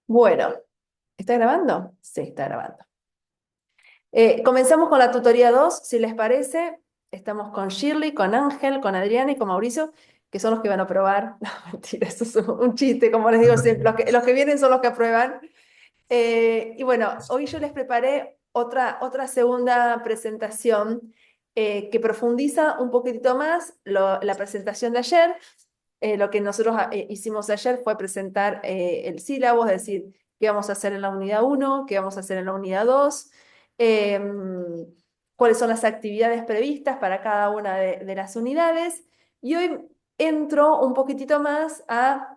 Bueno, ¿está grabando? Sí, está grabando. Comenzamos con la tutoría 2, si les parece. Estamos con Shirley, con Ángel, con Adriana y con Mauricio, que son los que van a probar. No, mentira, eso es un chiste, como les digo siempre. Los que vienen son los que aprueban. Y bueno, hoy yo les preparé otra segunda presentación que profundiza un poquitito más la presentación de ayer. Lo que nosotros hicimos ayer fue presentar el sílabo, es decir, qué vamos a hacer en la unidad 1, qué vamos a hacer en la unidad 2, cuáles son las actividades previstas para cada una de las unidades. Y hoy entro un poquitito más a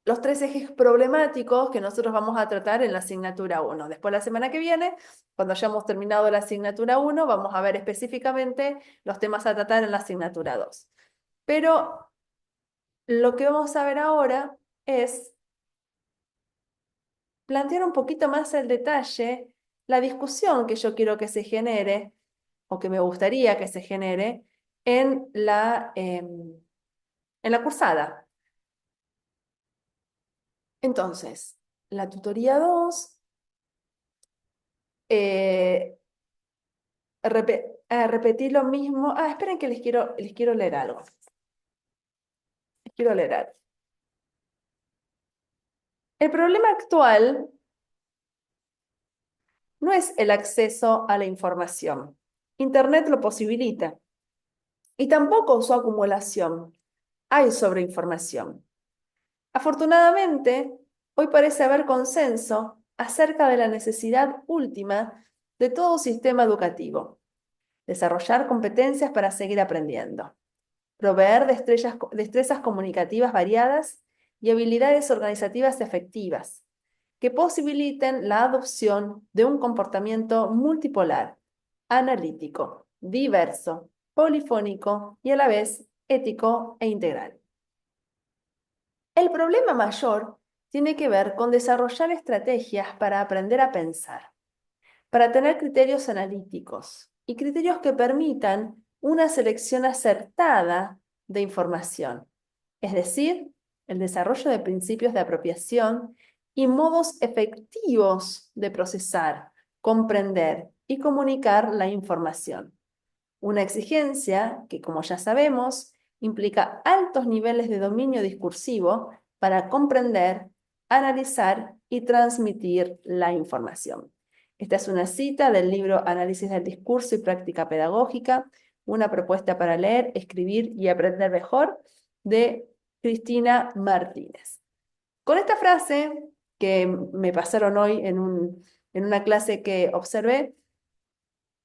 los tres ejes problemáticos que nosotros vamos a tratar en la asignatura 1. Después, la semana que viene, cuando hayamos terminado la asignatura 1, vamos a ver específicamente los temas a tratar en la asignatura 2. Pero lo que vamos a ver ahora es plantear un poquito más el detalle, la discusión que yo quiero que se genere, o que me gustaría que se genere, en la cursada. Entonces, la tutoría 2, repetir lo mismo. Esperen que les quiero leer algo. Les quiero leer algo. El problema actual no es el acceso a la información. Internet lo posibilita. Y tampoco su acumulación. Hay sobreinformación. Afortunadamente, hoy parece haber consenso acerca de la necesidad última de todo sistema educativo: desarrollar competencias para seguir aprendiendo, proveer destrezas comunicativas variadas y habilidades organizativas efectivas que posibiliten la adopción de un comportamiento multipolar, analítico, diverso, polifónico y a la vez ético e integral. El problema mayor tiene que ver con desarrollar estrategias para aprender a pensar, para tener criterios analíticos y criterios que permitan una selección acertada de información, es decir, el desarrollo de principios de apropiación y modos efectivos de procesar, comprender y comunicar la información. Una exigencia que, como ya sabemos, implica altos niveles de dominio discursivo para comprender, analizar y transmitir la información. Esta es una cita del libro Análisis del discurso y práctica pedagógica, una propuesta para leer, escribir y aprender mejor, de Cristina Martínez. Con esta frase que me pasaron hoy en una clase que observé,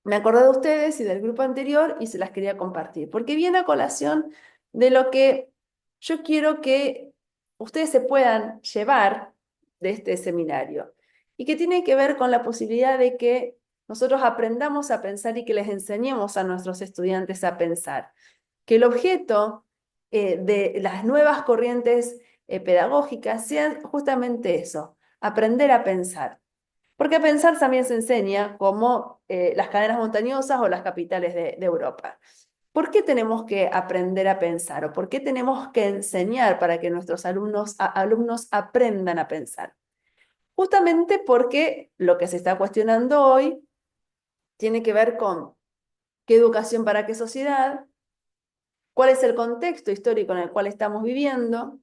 me acordé de ustedes y del grupo anterior y se las quería compartir, porque viene a colación de lo que yo quiero que ustedes se puedan llevar de este seminario y que tiene que ver con la posibilidad de que nosotros aprendamos a pensar y que les enseñemos a nuestros estudiantes a pensar. Que el objeto de las nuevas corrientes pedagógicas sea justamente eso: aprender a pensar. Porque a pensar también se enseña como las cadenas montañosas o las capitales de Europa. ¿Por qué tenemos que aprender a pensar o por qué tenemos que enseñar para que nuestros alumnos aprendan a pensar? Justamente porque lo que se está cuestionando hoy tiene que ver con qué educación para qué sociedad, cuál es el contexto histórico en el cual estamos viviendo,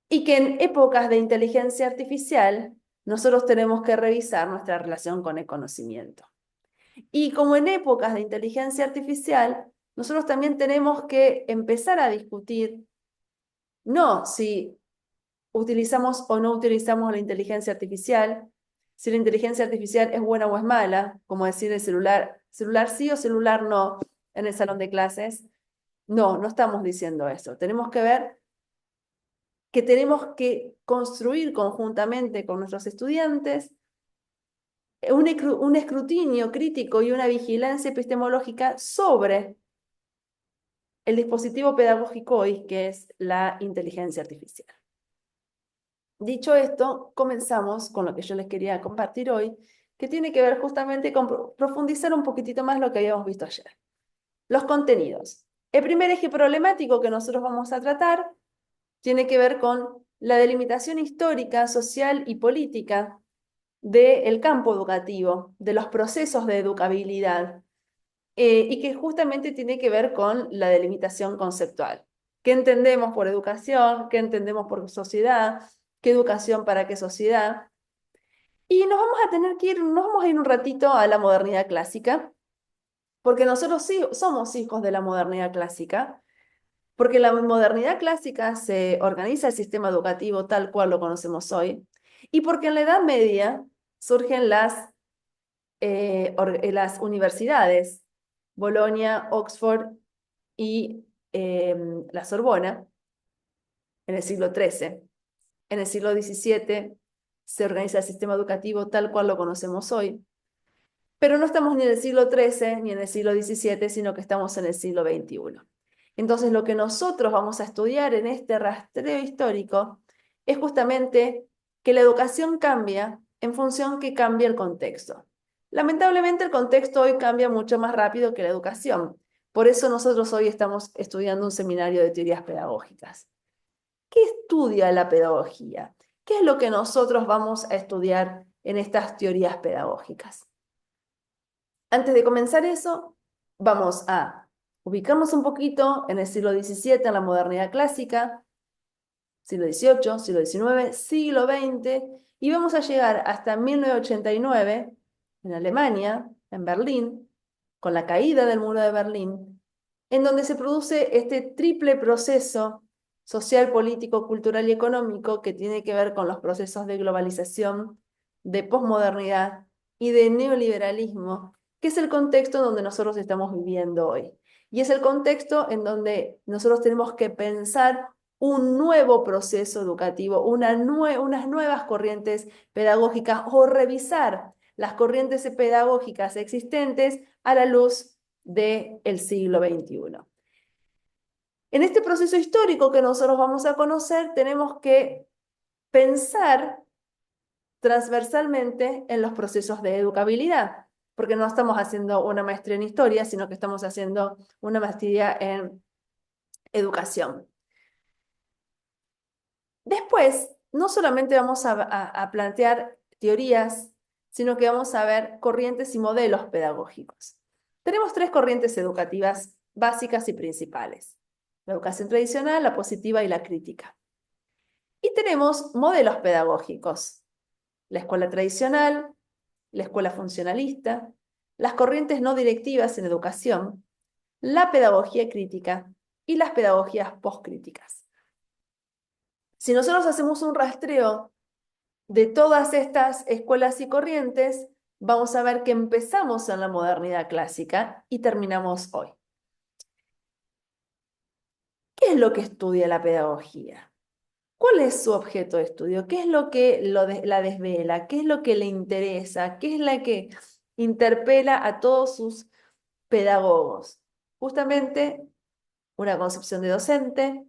y que en épocas de inteligencia artificial nosotros tenemos que revisar nuestra relación con el conocimiento. Y como en épocas de inteligencia artificial, nosotros también tenemos que empezar a discutir no si utilizamos o no utilizamos la inteligencia artificial, si la inteligencia artificial es buena o es mala, como decir el celular sí o celular no en el salón de clases. No, no estamos diciendo eso. Tenemos que ver que tenemos que construir conjuntamente con nuestros estudiantes un escrutinio crítico y una vigilancia epistemológica sobre el dispositivo pedagógico hoy, que es la inteligencia artificial. Dicho esto, comenzamos con lo que yo les quería compartir hoy, que tiene que ver justamente con profundizar un poquitito más lo que habíamos visto ayer. Los contenidos. El primer eje problemático que nosotros vamos a tratar tiene que ver con la delimitación histórica, social y política del campo educativo, de los procesos de educabilidad, y que justamente tiene que ver con la delimitación conceptual. ¿Qué entendemos por educación? ¿Qué entendemos por sociedad? ¿Qué educación para qué sociedad? Y nos vamos a ir un ratito a la modernidad clásica, porque nosotros sí somos hijos de la modernidad clásica, porque la modernidad clásica se organiza el sistema educativo tal cual lo conocemos hoy, y porque en la Edad Media surgen las universidades, Bolonia, Oxford y la Sorbona, en el siglo XIII. En el siglo XVII se organiza el sistema educativo tal cual lo conocemos hoy, pero no estamos ni en el siglo XIII ni en el siglo XVII, sino que estamos en el siglo XXI. Entonces, lo que nosotros vamos a estudiar en este rastreo histórico es justamente que la educación cambia en función que cambia el contexto. Lamentablemente, el contexto hoy cambia mucho más rápido que la educación. Por eso nosotros hoy estamos estudiando un seminario de teorías pedagógicas. ¿Qué estudia la pedagogía? ¿Qué es lo que nosotros vamos a estudiar en estas teorías pedagógicas? Antes de comenzar eso, vamos a ubicarnos un poquito en el siglo XVII, en la modernidad clásica, siglo XVIII, siglo XIX, siglo XX, y vamos a llegar hasta 1989, en Alemania, en Berlín, con la caída del muro de Berlín, en donde se produce este triple proceso social, político, cultural y económico que tiene que ver con los procesos de globalización, de posmodernidad y de neoliberalismo, que es el contexto donde nosotros estamos viviendo hoy. Y es el contexto en donde nosotros tenemos que pensar un nuevo proceso educativo, unas nuevas corrientes pedagógicas o revisar las corrientes pedagógicas existentes a la luz del siglo XXI. En este proceso histórico que nosotros vamos a conocer, tenemos que pensar transversalmente en los procesos de educabilidad, porque no estamos haciendo una maestría en historia, sino que estamos haciendo una maestría en educación. Después, no solamente vamos a plantear teorías, sino que vamos a ver corrientes y modelos pedagógicos. Tenemos tres corrientes educativas básicas y principales: la educación tradicional, la positiva y la crítica. Y tenemos modelos pedagógicos: la escuela tradicional, la escuela funcionalista, las corrientes no directivas en educación, la pedagogía crítica y las pedagogías postcríticas. Si nosotros hacemos un rastreo de todas estas escuelas y corrientes, vamos a ver que empezamos en la modernidad clásica y terminamos hoy. ¿Qué es lo que estudia la pedagogía? ¿Cuál es su objeto de estudio? ¿Qué es lo que la desvela? ¿Qué es lo que le interesa? ¿Qué es la que interpela a todos sus pedagogos? Justamente una concepción de docente,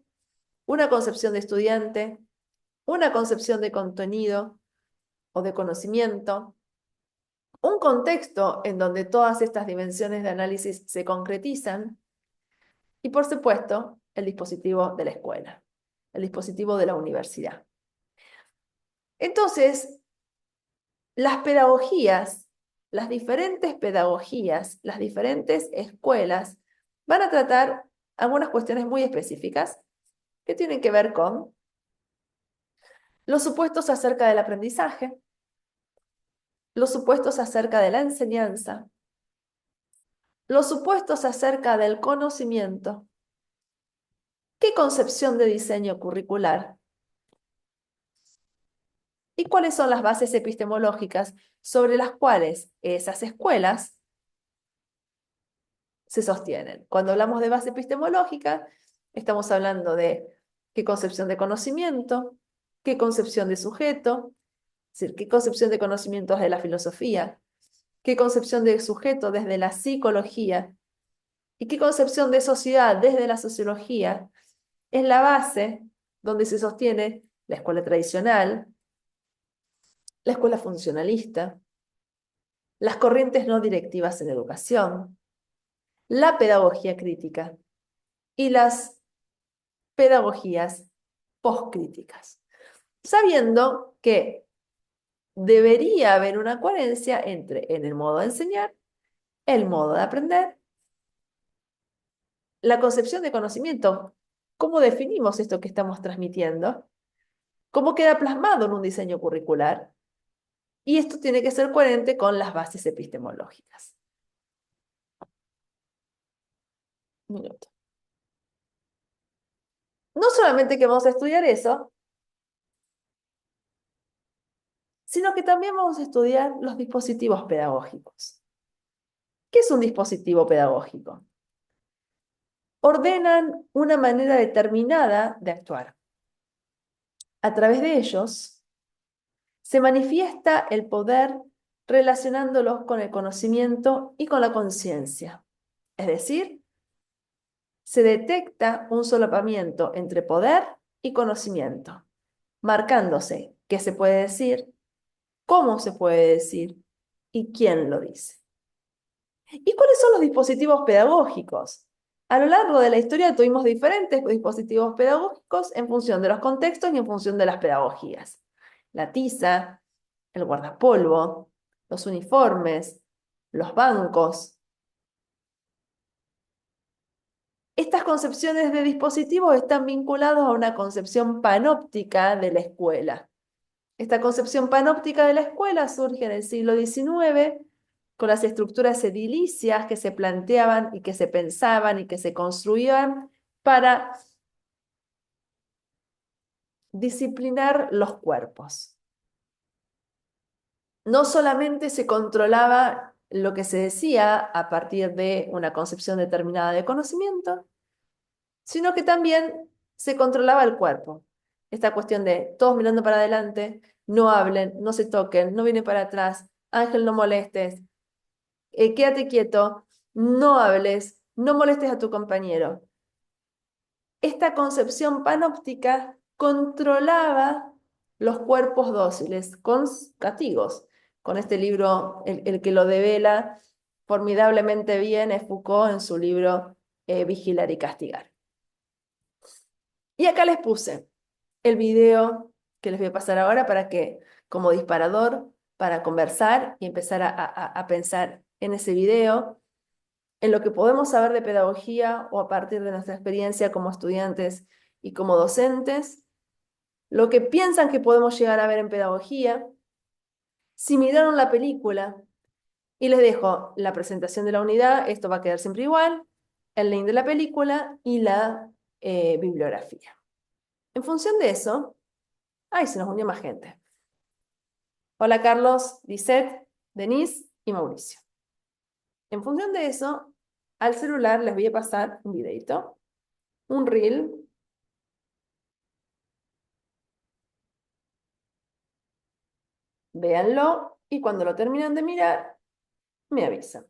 una concepción de estudiante, una concepción de contenido o de conocimiento, un contexto en donde todas estas dimensiones de análisis se concretizan y, por supuesto, el dispositivo de la escuela, el dispositivo de la universidad. Entonces, las pedagogías, las diferentes escuelas van a tratar algunas cuestiones muy específicas que tienen que ver con los supuestos acerca del aprendizaje, los supuestos acerca de la enseñanza, los supuestos acerca del conocimiento, qué concepción de diseño curricular y cuáles son las bases epistemológicas sobre las cuales esas escuelas se sostienen. Cuando hablamos de base epistemológica, estamos hablando de qué concepción de conocimiento, qué concepción de sujeto, es decir, qué concepción de conocimiento es de la filosofía, qué concepción de sujeto desde la psicología y qué concepción de sociedad desde la sociología es la base donde se sostiene la escuela tradicional, la escuela funcionalista, las corrientes no directivas en educación, la pedagogía crítica y las pedagogías postcríticas. sabiendo que debería haber una coherencia entre en el modo de enseñar, el modo de aprender, la concepción de conocimiento, cómo definimos esto que estamos transmitiendo, cómo queda plasmado en un diseño curricular, y esto tiene que ser coherente con las bases epistemológicas. Un minuto. No solamente que vamos a estudiar eso, sino que también vamos a estudiar los dispositivos pedagógicos. ¿Qué es un dispositivo pedagógico? Ordenan una manera determinada de actuar. A través de ellos se manifiesta el poder relacionándolos con el conocimiento y con la conciencia. Es decir, se detecta un solapamiento entre poder y conocimiento, marcándose qué se puede decir, cómo se puede decir y quién lo dice. ¿Y cuáles son los dispositivos pedagógicos? A lo largo de la historia tuvimos diferentes dispositivos pedagógicos en función de los contextos y en función de las pedagogías. La tiza, el guardapolvo, los uniformes, los bancos. Estas concepciones de dispositivos están vinculados a una concepción panóptica de la escuela. Esta concepción panóptica de la escuela surge en el siglo XIX con las estructuras edilicias que se planteaban y que se pensaban y que se construían para disciplinar los cuerpos. No solamente se controlaba lo que se decía a partir de una concepción determinada de conocimiento, sino que también se controlaba el cuerpo. Esta cuestión de todos mirando para adelante, no hablen, no se toquen, no vienen para atrás, Ángel, no molestes, quédate quieto, no hables, no molestes a tu compañero. Esta concepción panóptica controlaba los cuerpos dóciles con castigos. Con este libro, el que lo devela formidablemente bien es Foucault en su libro Vigilar y Castigar. Y acá les puse el video que les voy a pasar ahora para que, como disparador, para conversar y empezar a pensar en ese video, en lo que podemos saber de pedagogía o a partir de nuestra experiencia como estudiantes y como docentes, lo que piensan que podemos llegar a ver en pedagogía, si miraron la película, y les dejo la presentación de la unidad, esto va a quedar siempre igual, el link de la película y la bibliografía. En función de eso, ¡ay, se nos unió más gente! Hola Carlos, Lisette, Denise y Mauricio. En función de eso, al celular les voy a pasar un videito, un reel. Véanlo y cuando lo terminan de mirar, me avisan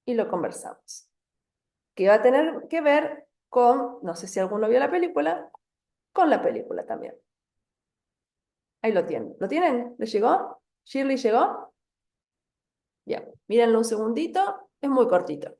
y lo conversamos. Que va a tener que ver con, no sé si alguno vio la película, con la película también. Ahí lo tienen. ¿Lo tienen? ¿Les llegó? ¿Shirley llegó? Bien, mírenlo un segundito, es muy cortito.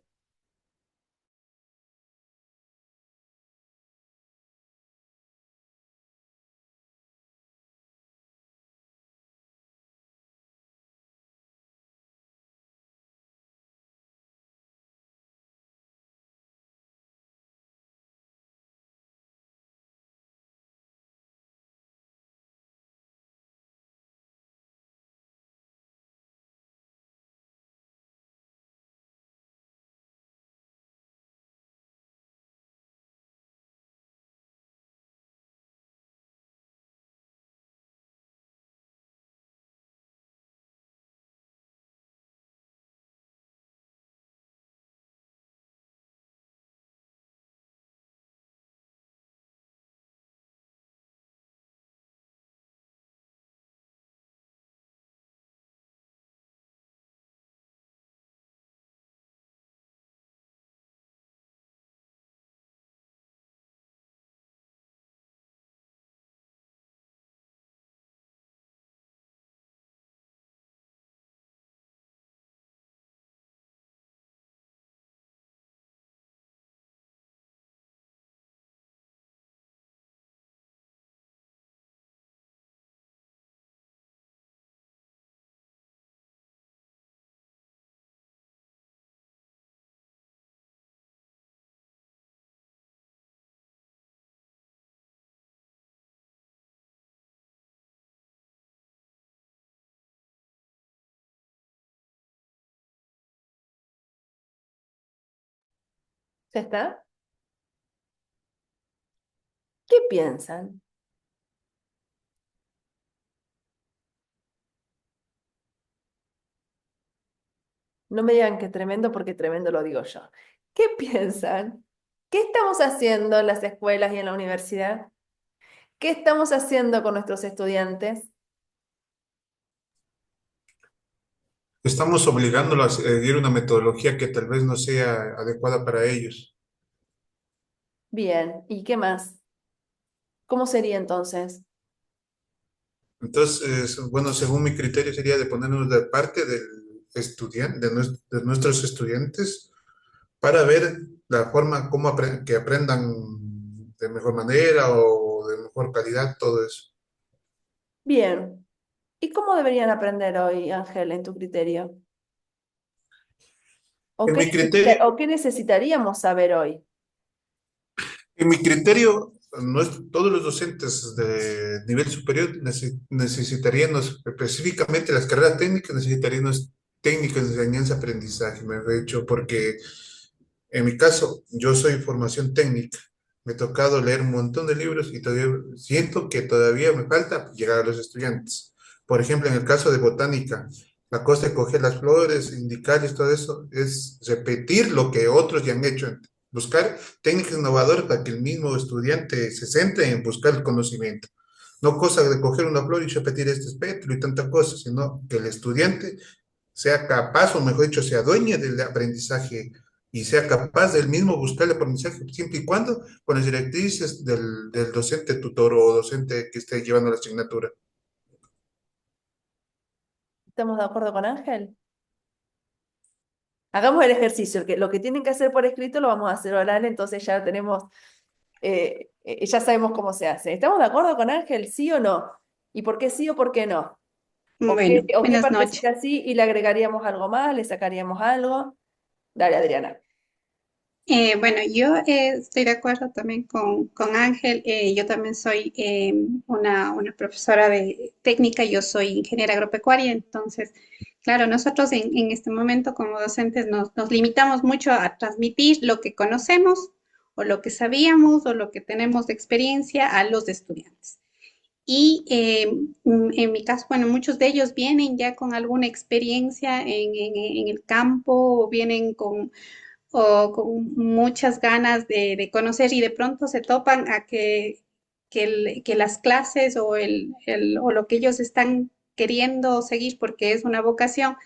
¿Ya está? ¿Qué piensan? No me digan que tremendo porque tremendo lo digo yo. ¿Qué piensan? ¿Qué estamos haciendo en las escuelas y en la universidad? ¿Qué estamos haciendo con nuestros estudiantes? Estamos obligándolos a seguir una metodología que tal vez no sea adecuada para ellos. Bien, ¿y qué más? ¿Cómo sería entonces? Entonces, bueno, según mi criterio sería de ponernos de parte del estudiante, de nuestros estudiantes, para ver la forma como que aprendan de mejor manera o de mejor calidad, todo eso. Bien. ¿Y cómo deberían aprender hoy, Ángel, en tu criterio? En mi criterio, ¿O qué necesitaríamos saber hoy? En mi criterio, todos los docentes de nivel superior necesitarían, específicamente las carreras técnicas, necesitarían técnicas de enseñanza-aprendizaje, me he dicho, porque en mi caso, yo soy formación técnica. Me he tocado leer un montón de libros y todavía siento que todavía me falta llegar a los estudiantes. Por ejemplo, en el caso de botánica, la cosa de coger las flores, indicarles todo eso, es repetir lo que otros ya han hecho. Buscar técnicas innovadoras para que el mismo estudiante se centre en buscar el conocimiento. No cosa de coger una flor y repetir este espectro y tanta cosa, sino que el estudiante sea capaz, o mejor dicho, sea dueña del aprendizaje y sea capaz del mismo buscar el aprendizaje, siempre y cuando con las directrices del docente tutor o docente que esté llevando la asignatura. ¿Estamos de acuerdo con Ángel? Hagamos el ejercicio. Lo que tienen que hacer por escrito lo vamos a hacer oral, entonces ya tenemos, ya sabemos cómo se hace. ¿Estamos de acuerdo con Ángel? ¿Sí o no? ¿Y por qué sí o por qué no? Bueno, O qué buenas noches. partecita sí y le agregaríamos algo más, le sacaríamos algo? Dale, Adriana. Bueno, yo estoy de acuerdo también con Ángel. Yo también soy una profesora de técnica, yo soy ingeniera agropecuaria, entonces, claro, nosotros en este momento como docentes nos limitamos mucho a transmitir lo que conocemos o lo que sabíamos o lo que tenemos de experiencia a los estudiantes. Y en mi caso, bueno, muchos de ellos vienen ya con alguna experiencia en el campo o vienen con muchas ganas de conocer y de pronto se topan a que las clases o lo que ellos están queriendo seguir porque es una vocación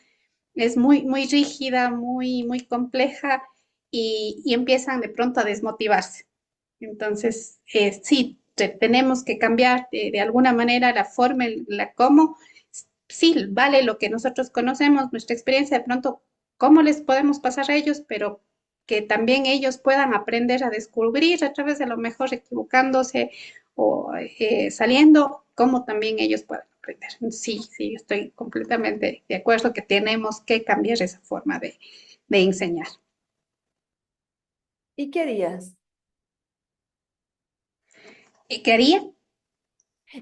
es muy rígida, muy compleja y empiezan de pronto a desmotivarse. Entonces, sí, tenemos que cambiar de alguna manera la forma, la cómo. Sí, vale lo que nosotros conocemos, nuestra experiencia, de pronto, cómo les podemos pasar a ellos, pero que también ellos puedan aprender a descubrir a través de lo mejor equivocándose o saliendo, cómo también ellos puedan aprender. Sí, sí, estoy completamente de acuerdo que tenemos que cambiar esa forma de enseñar. ¿Y qué harías? ¿Y qué haría?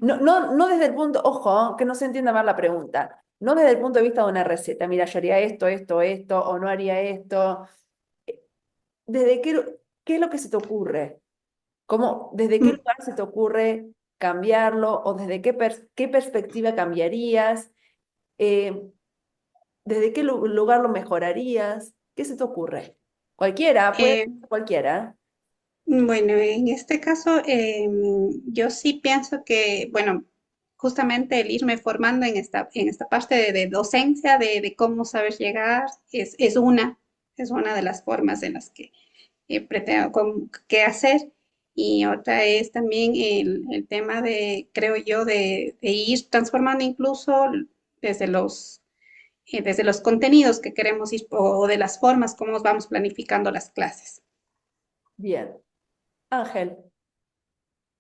No desde el punto, ojo, que no se entienda mal la pregunta. No desde el punto de vista de una receta. Mira, yo haría esto, esto, esto, o no haría esto. ¿Desde qué es lo que se te ocurre? ¿Desde qué Mm, lugar se te ocurre cambiarlo? ¿O desde qué perspectiva cambiarías? Eh, ¿Desde qué lugar lo mejorarías? ¿Qué se te ocurre? Cualquiera, puede eh, ser cualquiera. Bueno, en este caso, yo sí pienso que, bueno, justamente el irme formando en esta parte de docencia, de cómo saber llegar, es una de las formas en las que pretendo qué hacer. Y otra es también el tema de, creo yo, de ir transformando incluso desde desde los contenidos que queremos ir o de las formas como vamos planificando las clases. Bien. Ángel,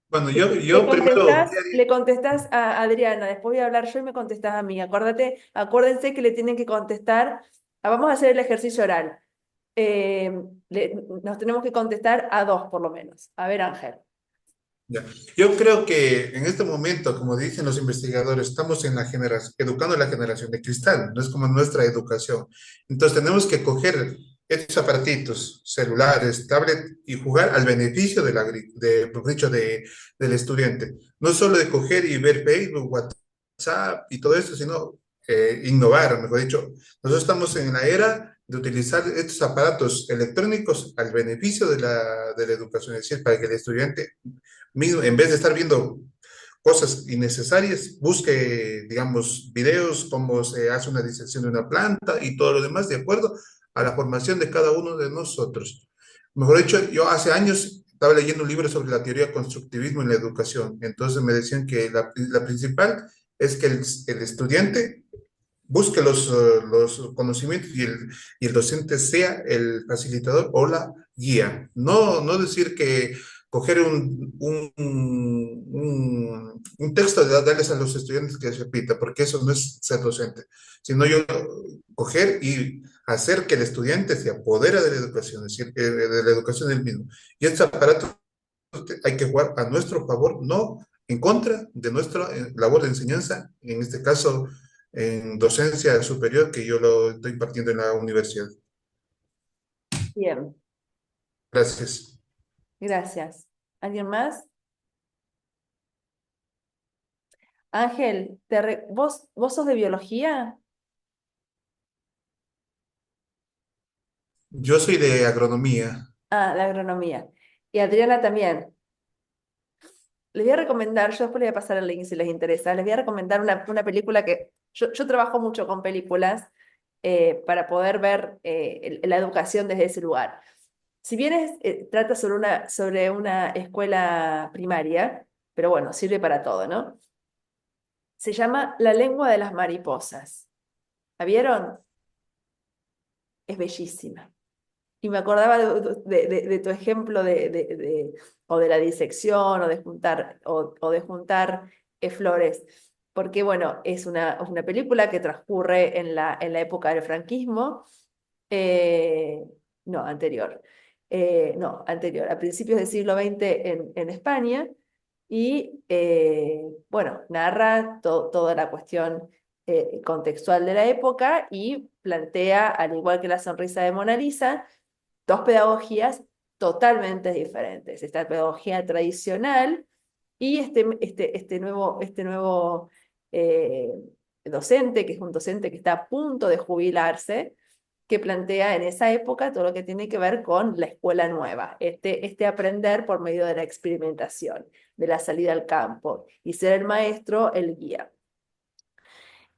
Bueno, le yo primero, contestás, le contestás a Adriana, después voy a hablar yo y me contestás a mí. Acuérdense que le tienen que contestar. Vamos a hacer el ejercicio oral. Eh, nos tenemos que contestar a dos por lo menos. A ver, Ángel. ya, yo creo que en este momento, como dicen los investigadores, estamos en la generación, educando a la generación de cristal, no es como nuestra educación. Entonces tenemos que coger estos aparatitos, celulares, tablet, y jugar al beneficio mejor dicho, del estudiante. No solo de coger y ver Facebook, WhatsApp y todo eso, sino innovar, mejor dicho. Nosotros estamos en la era de utilizar estos aparatos electrónicos al beneficio de la educación, es decir, para que el estudiante mismo, en vez de estar viendo cosas innecesarias, busque, digamos, videos, cómo se hace una disección de una planta y todo lo demás, de acuerdo a la formación de cada uno de nosotros. Mejor dicho, yo hace años estaba leyendo un libro sobre la teoría del constructivismo en la educación. Entonces me decían que la principal es que el estudiante busque los conocimientos y el docente sea el facilitador o la guía. No, no decir que coger un texto y darles a los estudiantes que se repita, porque eso no es ser docente, sino yo coger y hacer que el estudiante se apodera de la educación, es decir, de la educación del mismo. Y este aparato hay que jugar a nuestro favor, no en contra de nuestra labor de enseñanza, en este caso en docencia superior, que yo lo estoy impartiendo en la universidad. Bien, Gracias. gracias. ¿Alguien más? Ángel, ¿vos sos de biología? Yo soy de agronomía. Ah, la agronomía. Y Adriana también. Les voy a recomendar, yo después les voy a pasar el link si les interesa, les voy a recomendar una película que yo trabajo mucho con películas para poder ver la educación desde ese lugar. Si bien trata sobre una escuela primaria, pero bueno, sirve para todo, ¿no? Se llama La lengua de las mariposas. ¿La vieron? Es bellísima. Y me acordaba de tu ejemplo o de la disección o de juntar flores, porque bueno, es una película que transcurre en la época del franquismo, eh, no, anterior, a principios del siglo XX en España, y bueno, narra toda la cuestión contextual de la época y plantea, al igual que la sonrisa de Mona Lisa, dos pedagogías totalmente diferentes. Esta pedagogía tradicional y este nuevo eh, docente, que es un docente que está a punto de jubilarse, que plantea en esa época todo lo que tiene que ver con la escuela nueva, este aprender por medio de la experimentación, de la salida al campo, y ser el maestro, el guía.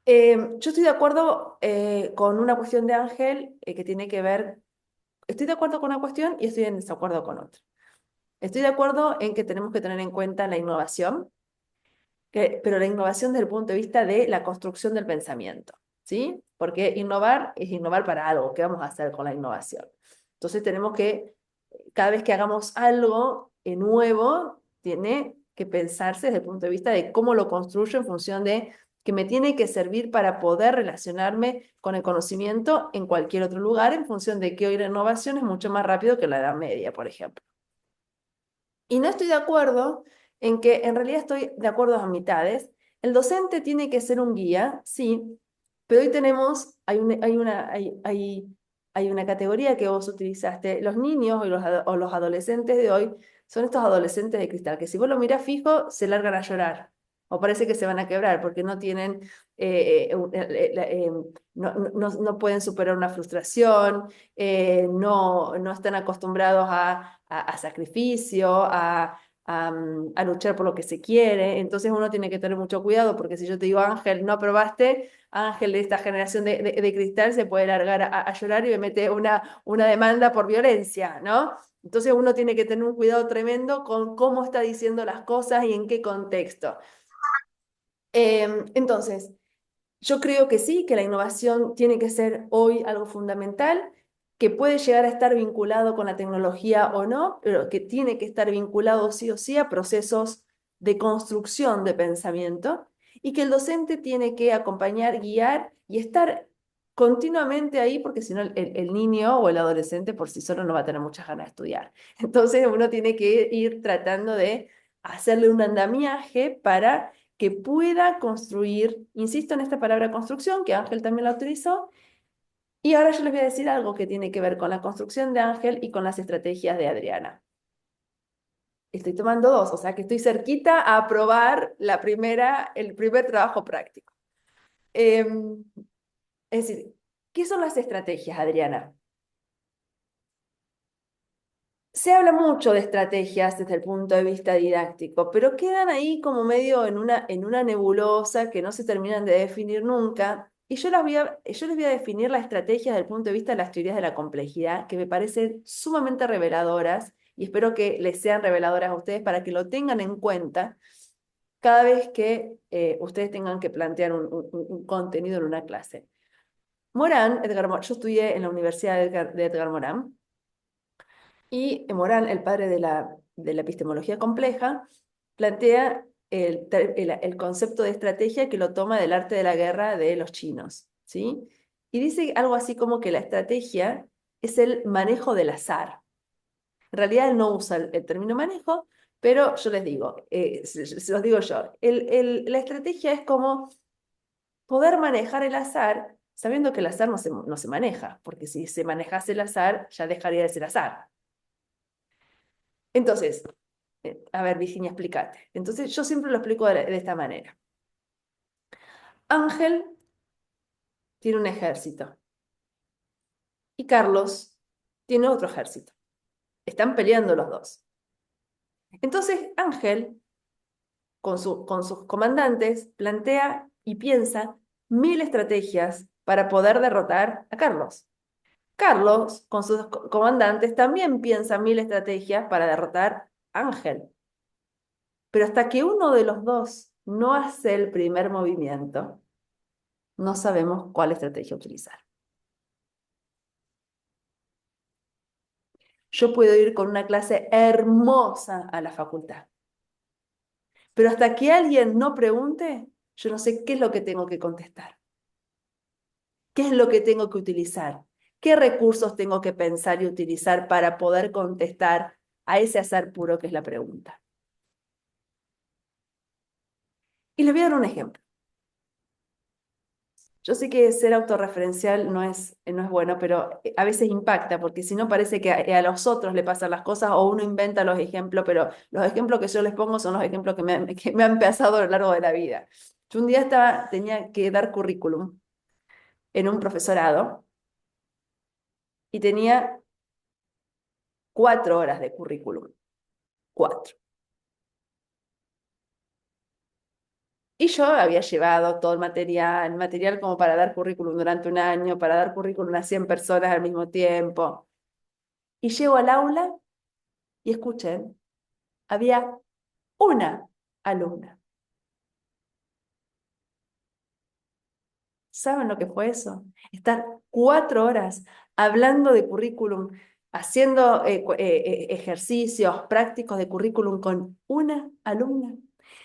Yo estoy de acuerdo con una cuestión de Ángel que tiene que ver. Estoy de acuerdo con una cuestión y estoy en desacuerdo con otra. Estoy de acuerdo en que tenemos que tener en cuenta la innovación, pero la innovación desde el punto de vista de la construcción del pensamiento, ¿sí? Porque innovar es innovar para algo. ¿Qué vamos a hacer con la innovación? Entonces tenemos que, cada vez que hagamos algo nuevo, tiene que pensarse desde el punto de vista de cómo lo construyo en función de que me tiene que servir para poder relacionarme con el conocimiento en cualquier otro lugar, en función de que hoy la innovación es mucho más rápido que la Edad Media, por ejemplo. Y no estoy de acuerdo en que, en realidad estoy de acuerdo a mitades. El docente tiene que ser un guía, sí, pero hoy hay una categoría que vos utilizaste. Los niños o los adolescentes de hoy son estos adolescentes de cristal, que si vos lo mirás fijo, se largan a llorar. O parece que se van a quebrar porque no tienen, no pueden superar una frustración, no están acostumbrados a sacrificio, a luchar por lo que se quiere. Entonces uno tiene que tener mucho cuidado, porque si yo te digo, Ángel, no aprobaste, Ángel de esta generación de cristal se puede largar a llorar y me mete una demanda por violencia, ¿no? Entonces uno tiene que tener un cuidado tremendo con cómo está diciendo las cosas y en qué contexto. Entonces, yo creo que sí, que la innovación tiene que ser hoy algo fundamental, que puede llegar a estar vinculado con la tecnología o no, pero que tiene que estar vinculado sí o sí a procesos de construcción de pensamiento, y que el docente tiene que acompañar, guiar y estar continuamente ahí, porque si no el niño o el adolescente por sí solo no va a tener muchas ganas de estudiar. Entonces uno tiene que ir tratando de hacerle un andamiaje para que pueda construir, insisto en esta palabra construcción, que Ángel también la utilizó, Y ahora yo les voy a decir algo que tiene que ver con la construcción de Ángel y con las estrategias de Adriana. Estoy tomando dos, o sea que estoy cerquita a aprobar el primer trabajo práctico. Es decir, ¿qué son las estrategias, Adriana? Se habla mucho de estrategias desde el punto de vista didáctico, pero quedan ahí como medio en una nebulosa que no se terminan de definir nunca. Y yo les voy a definir las estrategias desde el punto de vista de las teorías de la complejidad, que me parecen sumamente reveladoras y espero que les sean reveladoras a ustedes para que lo tengan en cuenta cada vez que ustedes tengan que plantear un contenido en una clase. Yo estudié en la Universidad de Edgar Morin, y Morin, el padre de la epistemología compleja, plantea el concepto de estrategia que lo toma del arte de la guerra de los chinos, ¿sí? Y dice algo así como que la estrategia es el manejo del azar. En realidad él no usa el término manejo, pero yo les digo, se los digo yo, la estrategia es como poder manejar el azar sabiendo que el azar no se maneja, porque si se manejase el azar ya dejaría de ser azar. Entonces, a ver, Virginia, explícate. Entonces, yo siempre lo explico de esta manera. Ángel tiene un ejército y Carlos tiene otro ejército. Están peleando los dos. Entonces, Ángel, con sus comandantes, plantea y piensa 1000 estrategias para poder derrotar a Carlos. Carlos, con sus comandantes, también piensa 1000 estrategias para derrotar a Ángel. Pero hasta que uno de los dos no hace el primer movimiento, no sabemos cuál estrategia utilizar. Yo puedo ir con una clase hermosa a la facultad, pero hasta que alguien no pregunte, yo no sé qué es lo que tengo que contestar, qué es lo que tengo que utilizar, qué recursos tengo que pensar y utilizar para poder contestar a ese azar puro que es la pregunta. Y les voy a dar un ejemplo. Yo sé que ser autorreferencial no es bueno, pero a veces impacta, porque si no parece que a los otros le pasan las cosas o uno inventa los ejemplos, pero los ejemplos que yo les pongo son los ejemplos que me han pasado a lo largo de la vida. Yo un día tenía que dar currículum en un profesorado y tenía 4 horas de currículum. 4. Y yo había llevado todo el material como para dar currículum durante un año, para dar currículum a 100 personas al mismo tiempo. Y llego al aula y escuchen, había una alumna. ¿Saben lo que fue eso? Estar 4 horas hablando de currículum, haciendo ejercicios prácticos de currículum con una alumna.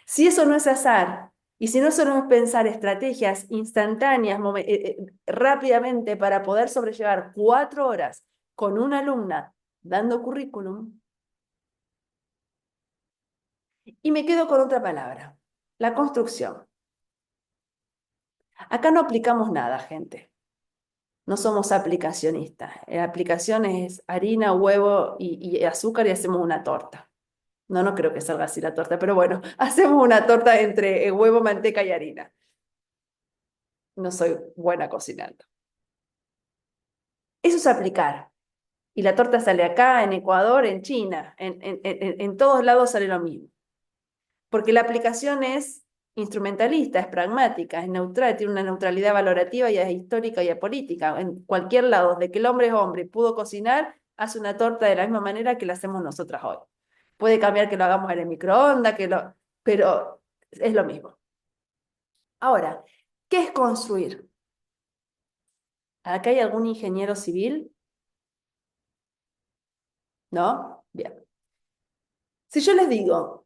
Si eso no es azar, y si no eso no es pensar estrategias instantáneas, rápidamente para poder sobrellevar 4 horas con una alumna dando currículum, y me quedo con otra palabra, la construcción. Acá no aplicamos nada, gente. No somos aplicacionistas. La aplicación es harina, huevo y azúcar y hacemos una torta. No, no creo que salga así la torta, pero bueno, hacemos una torta entre huevo, manteca y harina. No soy buena cocinando. Eso es aplicar. Y la torta sale acá, en Ecuador, en China, en todos lados sale lo mismo. Porque la aplicación es instrumentalista, es pragmática, es neutral, tiene una neutralidad valorativa y es histórica y apolítica. En cualquier lado, de que el hombre es hombre y pudo cocinar, hace una torta de la misma manera que la hacemos nosotras hoy. Puede cambiar que lo hagamos en el microondas, pero es lo mismo. Ahora, ¿qué es construir? ¿Acá hay algún ingeniero civil? ¿No? Bien. Si yo les digo,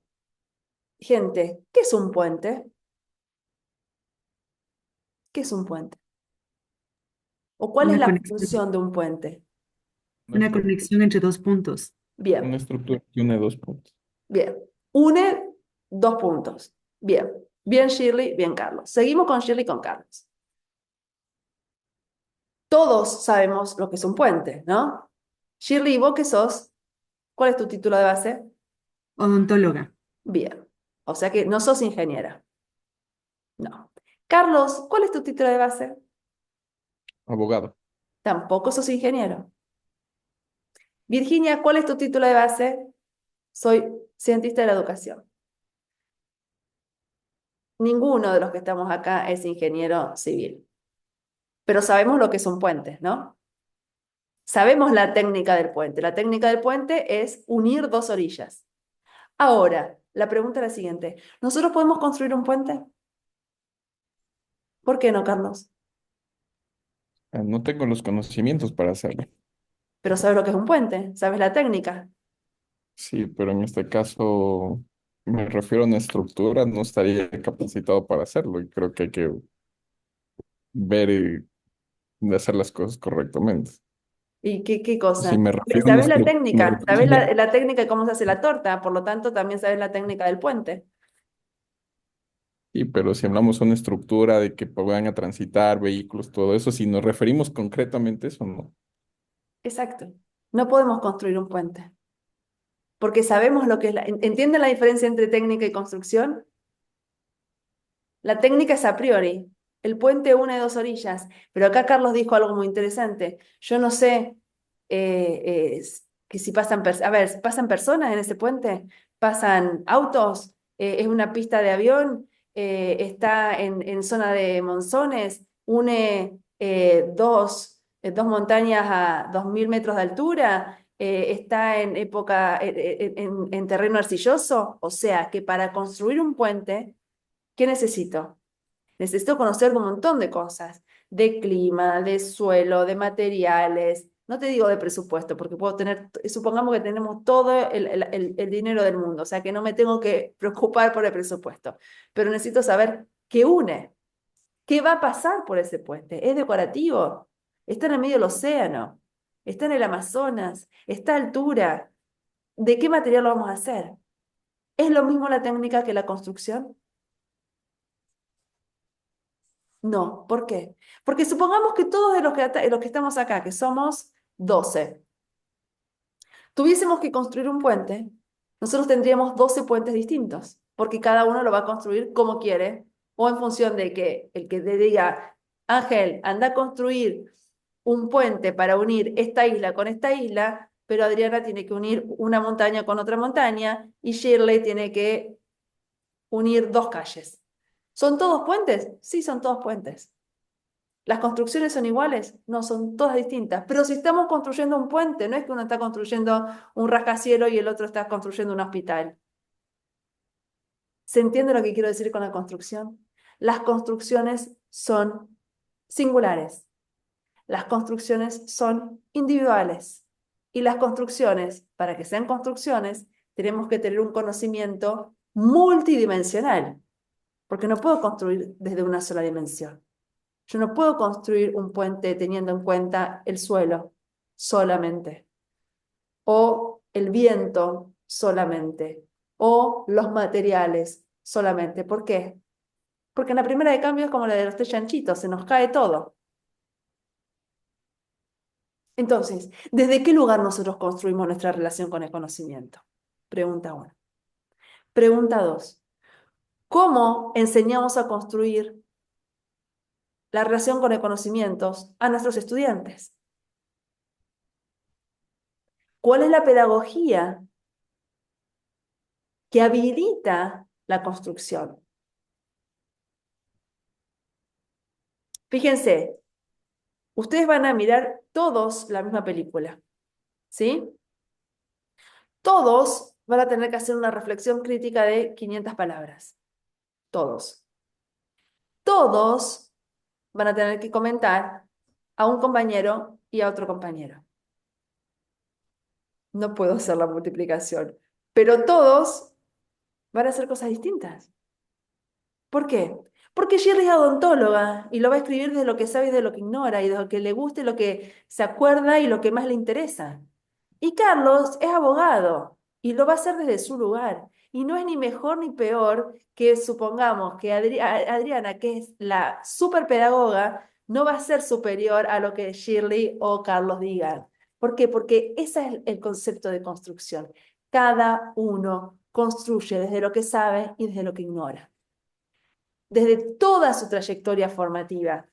gente, ¿qué es un puente? ¿Qué es un puente? ¿O cuál es Una la conexión, función de un puente? Una una estructura, conexión entre dos puntos. una Bien, estructura que une dos puntos. bien. Une 2 puntos. Bien, bien Shirley, bien Carlos. Seguimos con Shirley y con Carlos. Todos sabemos lo que es un puente, ¿no? Shirley, ¿vos qué sos? ¿Cuál es tu título de base? Odontóloga. Bien. O sea que no sos ingeniera. No. Carlos, ¿cuál es tu título de base? Abogado. Tampoco sos ingeniero. Virginia, ¿cuál es tu título de base? Soy cientista de la educación. Ninguno de los que estamos acá es ingeniero civil, pero sabemos lo que es un puente, ¿no? Sabemos la técnica del puente. La técnica del puente es unir dos orillas. Ahora, la pregunta es la siguiente. ¿Nosotros podemos construir un puente? ¿Por qué no, Carlos? No tengo los conocimientos para hacerlo. Pero sabes lo que es un puente, sabes la técnica. Sí, pero en este caso me refiero a una estructura, no estaría capacitado para hacerlo y creo que hay que ver de hacer las cosas correctamente. ¿Y qué cosa? Si me refiero a una ¿Sabes la estructura, técnica? ¿Sabes la técnica de cómo se hace la torta? Por lo tanto, también sabes la técnica del puente. sí, pero si hablamos de una estructura de que puedan a transitar vehículos, todo eso, si nos referimos concretamente a eso, no. Exacto. No podemos construir un puente, porque sabemos lo que es ¿Entienden la diferencia entre técnica y construcción? La técnica es a priori. El puente une dos orillas. Pero acá Carlos dijo algo muy interesante. Yo no sé que si pasan, a ver, ¿pasan personas en ese puente? ¿Pasan autos? ¿Es una pista de avión? ¿Está en zona de monzones? ¿Une dos montañas a 2000 metros de altura? ¿Está en época, en terreno arcilloso? O sea, que para construir un puente, ¿qué necesito? Necesito conocer un montón de cosas, de clima, de suelo, de materiales. No te digo de presupuesto, porque puedo tener, supongamos que tenemos todo el dinero del mundo, o sea que no me tengo que preocupar por el presupuesto, pero necesito saber qué une, qué va a pasar por ese puente. ¿Es decorativo? ¿Está en el medio del océano? ¿Está en el Amazonas? ¿Está a altura? ¿De qué material lo vamos a hacer? ¿Es lo mismo la técnica que la construcción? No, ¿por qué? Porque supongamos que todos los que estamos acá, que somos 12, tuviésemos que construir un puente, nosotros tendríamos 12 puentes distintos, porque cada uno lo va a construir como quiere, o en función de que el que te diga, Ángel, anda a construir un puente para unir esta isla con esta isla, pero Adriana tiene que unir una montaña con otra montaña y Shirley tiene que unir dos calles. ¿Son todos puentes? Sí, son todos puentes. ¿Las construcciones son iguales? No, son todas distintas. Pero si estamos construyendo un puente, no es que uno está construyendo un rascacielos y el otro está construyendo un hospital. ¿Se entiende lo que quiero decir con la construcción? Las construcciones son singulares. Las construcciones son individuales. Y las construcciones, para que sean construcciones, tenemos que tener un conocimiento multidimensional, porque no puedo construir desde una sola dimensión. Yo no puedo construir un puente teniendo en cuenta el suelo solamente, o el viento solamente, o los materiales solamente. ¿Por qué? Porque en la primera de cambio es como la de los tres chanchitos, se nos cae todo. Entonces, ¿desde qué lugar nosotros construimos nuestra relación con el conocimiento? Pregunta 1. Pregunta 2. ¿Cómo enseñamos a construir la relación con el conocimiento a nuestros estudiantes? ¿Cuál es la pedagogía que habilita la construcción? Fíjense, ustedes van a mirar todos la misma película, ¿sí? Todos van a tener que hacer una reflexión crítica de 500 palabras. Todos. Todos van a tener que comentar a un compañero y a otro compañero. No puedo hacer la multiplicación, pero todos van a hacer cosas distintas. ¿Por qué? Porque Shirley es odontóloga y lo va a escribir de lo que sabe y de lo que ignora, y de lo que le gusta y lo que se acuerda y lo que más le interesa. Y Carlos es abogado y lo va a hacer desde su lugar. Y no es ni mejor ni peor que supongamos que Adriana, que es la superpedagoga, no va a ser superior a lo que Shirley o Carlos digan. ¿Por qué? Porque ese es el concepto de construcción. Cada uno construye desde lo que sabe y desde lo que ignora, desde toda su trayectoria formativa.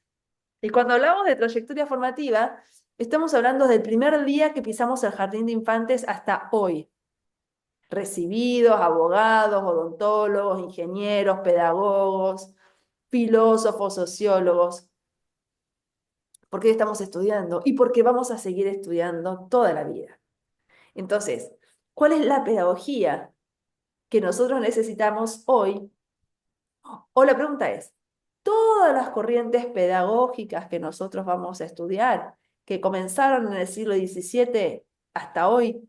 Y cuando hablamos de trayectoria formativa, estamos hablando del primer día que pisamos el jardín de infantes hasta hoy. Recibidos, abogados, odontólogos, ingenieros, pedagogos, filósofos, sociólogos. ¿Por qué estamos estudiando? Y porque vamos a seguir estudiando toda la vida. Entonces, ¿cuál es la pedagogía que nosotros necesitamos hoy? O la pregunta es, todas las corrientes pedagógicas que nosotros vamos a estudiar, que comenzaron en el siglo XVII hasta hoy,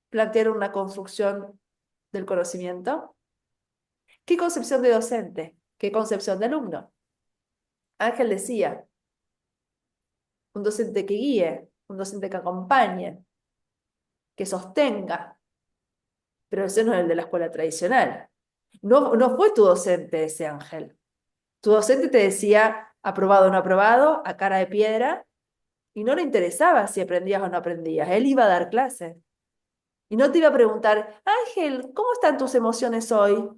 plantearon una construcción del conocimiento. ¿Qué concepción de docente? ¿Qué concepción de alumno? Ángel decía, un docente que guíe, un docente que acompañe, que sostenga, pero ese no es el de la escuela tradicional. No fue tu docente ese Ángel. Tu docente te decía aprobado o no aprobado, a cara de piedra, y no le interesaba si aprendías o no aprendías. Él iba a dar clase. Y no te iba a preguntar, Ángel, ¿cómo están tus emociones hoy?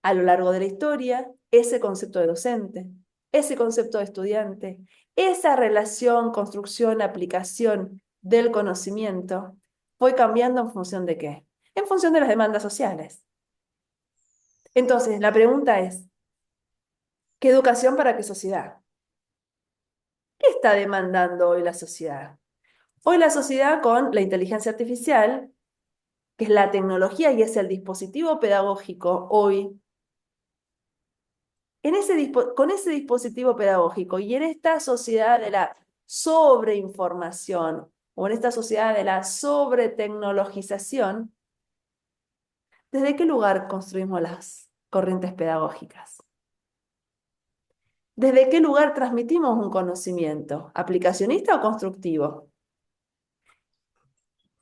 A lo largo de la historia, ese concepto de docente, ese concepto de estudiante, esa relación, construcción, aplicación del conocimiento, fue cambiando en función de qué? En función de las demandas sociales. Entonces, la pregunta es, ¿qué educación para qué sociedad? ¿Qué está demandando hoy la sociedad? Hoy la sociedad con la inteligencia artificial, que es la tecnología y es el dispositivo pedagógico hoy, con ese dispositivo pedagógico y en esta sociedad de la sobreinformación o en esta sociedad de la sobretecnologización, ¿desde qué lugar construimos las corrientes pedagógicas? ¿Desde qué lugar transmitimos un conocimiento? ¿Aplicacionista o constructivo?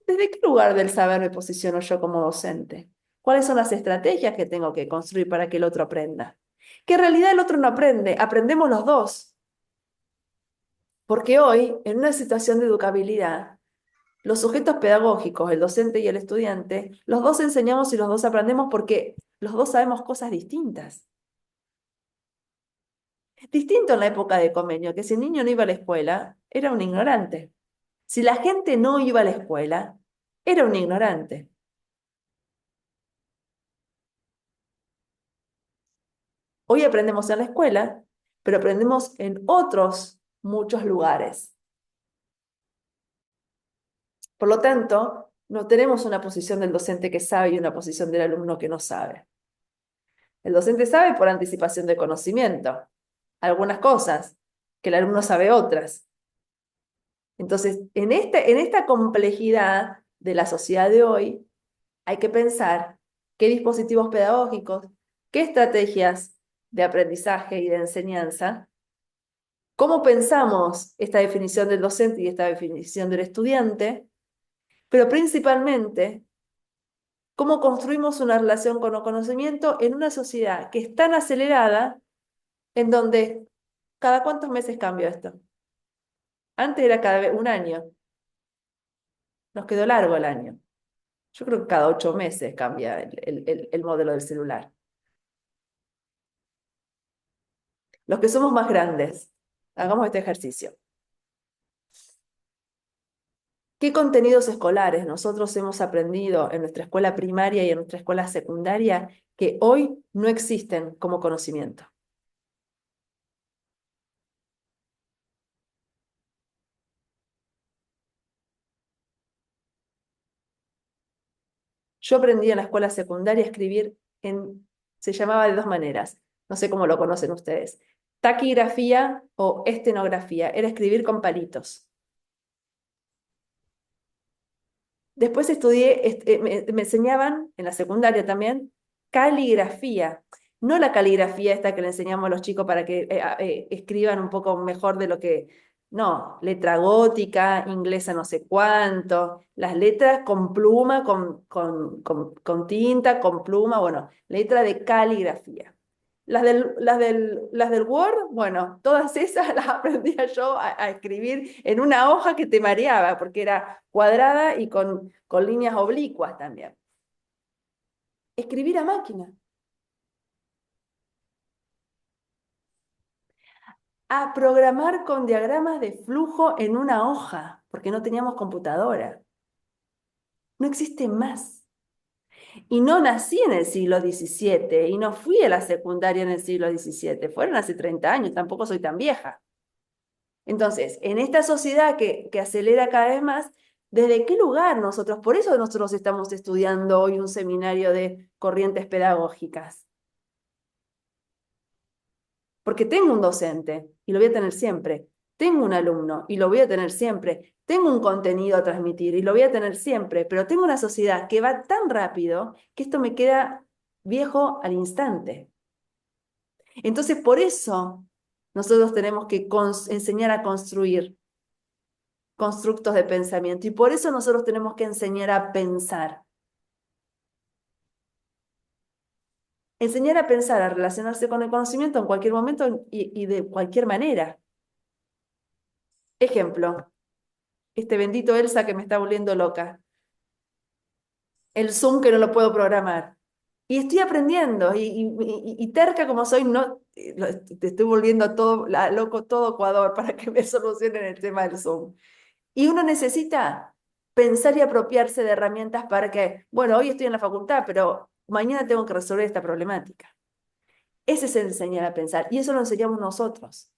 ¿Desde qué lugar del saber me posiciono yo como docente? ¿Cuáles son las estrategias que tengo que construir para que el otro aprenda? Que en realidad el otro no aprende, aprendemos los dos. Porque hoy, en una situación de educabilidad, los sujetos pedagógicos, el docente y el estudiante, los dos enseñamos y los dos aprendemos porque los dos sabemos cosas distintas. Distinto en la época de Comenio, que si el niño no iba a la escuela, era un ignorante. Si la gente no iba a la escuela, era un ignorante. Hoy aprendemos en la escuela, pero aprendemos en otros muchos lugares. Por lo tanto, no tenemos una posición del docente que sabe y una posición del alumno que no sabe. El docente sabe por anticipación de conocimiento algunas cosas, que el alumno sabe otras. Entonces, en esta complejidad de la sociedad de hoy, hay que pensar qué dispositivos pedagógicos, qué estrategias de aprendizaje y de enseñanza, cómo pensamos esta definición del docente y esta definición del estudiante, pero principalmente cómo construimos una relación con el conocimiento en una sociedad que es tan acelerada, en donde cada cuántos meses cambia esto. Antes era cada vez un año, nos quedó largo el año. Yo creo que cada 8 meses cambia el modelo del celular. Los que somos más grandes, hagamos este ejercicio. ¿Qué contenidos escolares nosotros hemos aprendido en nuestra escuela primaria y en nuestra escuela secundaria que hoy no existen como conocimiento? Yo aprendí en la escuela secundaria a escribir se llamaba de dos maneras, no sé cómo lo conocen ustedes, taquigrafía o estenografía, era escribir con palitos. Después me enseñaban, en la secundaria también, caligrafía. No la caligrafía esta que le enseñamos a los chicos para que escriban un poco mejor No, letra gótica, inglesa no sé cuánto, las letras con pluma, con tinta, con pluma, bueno, letra de caligrafía. Las del Word, bueno, todas esas las aprendía yo a escribir en una hoja que te mareaba, porque era cuadrada y con líneas oblicuas también. Escribir a máquina. A programar con diagramas de flujo en una hoja, porque no teníamos computadora. No existe más. Y no nací en el siglo XVII y no fui a la secundaria en el siglo XVII. Fueron hace 30 años, tampoco soy tan vieja. Entonces, en esta sociedad que acelera cada vez más, ¿desde qué lugar nosotros? Por eso nosotros estamos estudiando hoy un seminario de corrientes pedagógicas. Porque tengo un docente y lo voy a tener siempre. Tengo un alumno y lo voy a tener siempre. Tengo un contenido a transmitir y lo voy a tener siempre. Pero tengo una sociedad que va tan rápido que esto me queda viejo al instante. Entonces, por eso nosotros tenemos que enseñar a construir constructos de pensamiento y por eso nosotros tenemos que enseñar a pensar. Enseñar a pensar, a relacionarse con el conocimiento en cualquier momento y de cualquier manera. Ejemplo, este bendito Elsa que me está volviendo loca. El Zoom que no lo puedo programar. Y estoy aprendiendo, y terca como soy, no, te estoy volviendo todo, loco todo Ecuador para que me solucionen el tema del Zoom. Y uno necesita pensar y apropiarse de herramientas para que, bueno, hoy estoy en la facultad, pero mañana tengo que resolver esta problemática. Ese es enseñar a pensar, y eso lo enseñamos nosotros,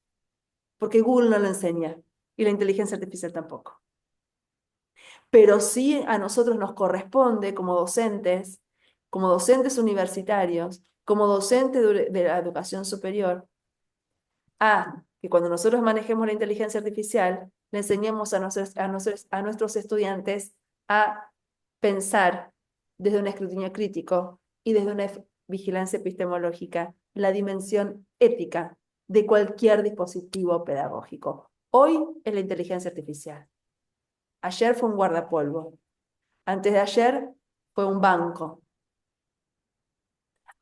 porque Google no lo enseña, y la inteligencia artificial tampoco. Pero sí a nosotros nos corresponde como docentes universitarios, como docentes de la educación superior, que cuando nosotros manejemos la inteligencia artificial, le enseñemos a nuestros estudiantes a pensar desde un escrutinio crítico y desde una vigilancia epistemológica la dimensión ética de cualquier dispositivo pedagógico. Hoy es la inteligencia artificial. Ayer fue un guardapolvo. Antes de ayer fue un banco.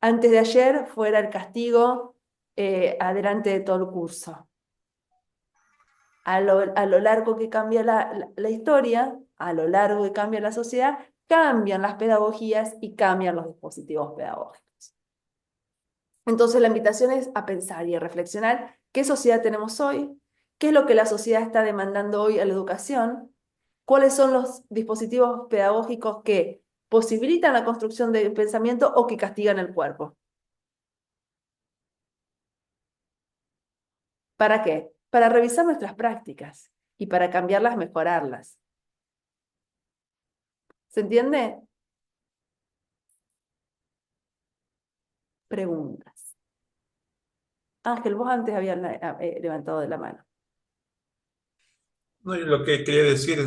Antes de ayer fuera el castigo adelante de todo el curso. A lo largo que cambia la historia, a lo largo que cambia la sociedad, cambian las pedagogías y cambian los dispositivos pedagógicos. Entonces la invitación es a pensar y a reflexionar qué sociedad tenemos hoy, qué es lo que la sociedad está demandando hoy a la educación, cuáles son los dispositivos pedagógicos que posibilitan la construcción del pensamiento o que castigan el cuerpo. ¿Para qué? Para revisar nuestras prácticas y para cambiarlas, mejorarlas. ¿Se entiende? Preguntas. Ángel, vos antes habías levantado de la mano. No, y lo que quería decir,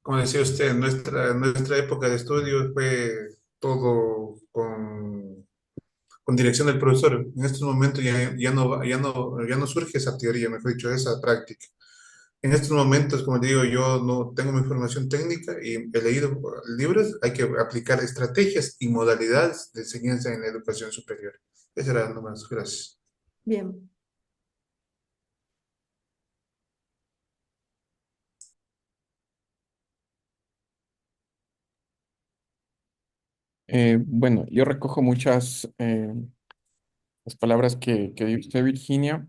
como decía usted, nuestra época de estudio fue todo con dirección del profesor. En estos momentos ya no surge esa teoría, mejor dicho, esa práctica. En estos momentos, como digo, yo no tengo mi formación técnica y he leído libros, hay que aplicar estrategias y modalidades de enseñanza en la educación superior. Eso era nomás, gracias. Bien. Bueno, yo recojo muchas las palabras que dio usted, Virginia,